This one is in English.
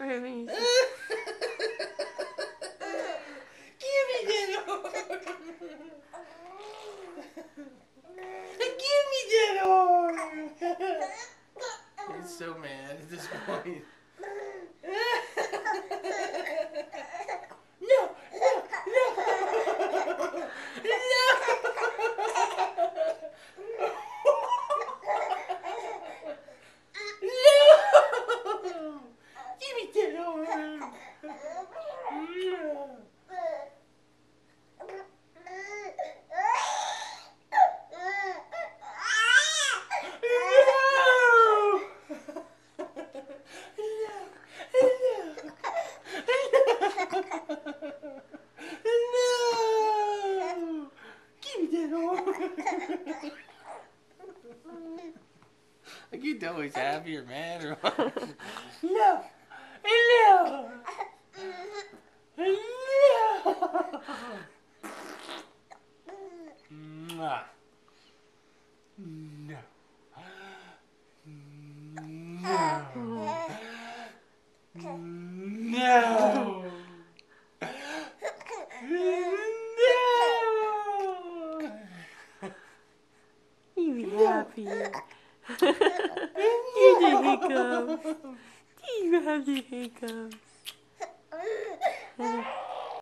Let me see. Give me that arm. Give me that arm. He's so mad at this point. No, no, no. No. Give me that arm. No! Give me that arm! I can tell he's happy or mad or what. No! No! No! Mwah. No. No. No. You be happy. You the hiccups. You have the hiccups.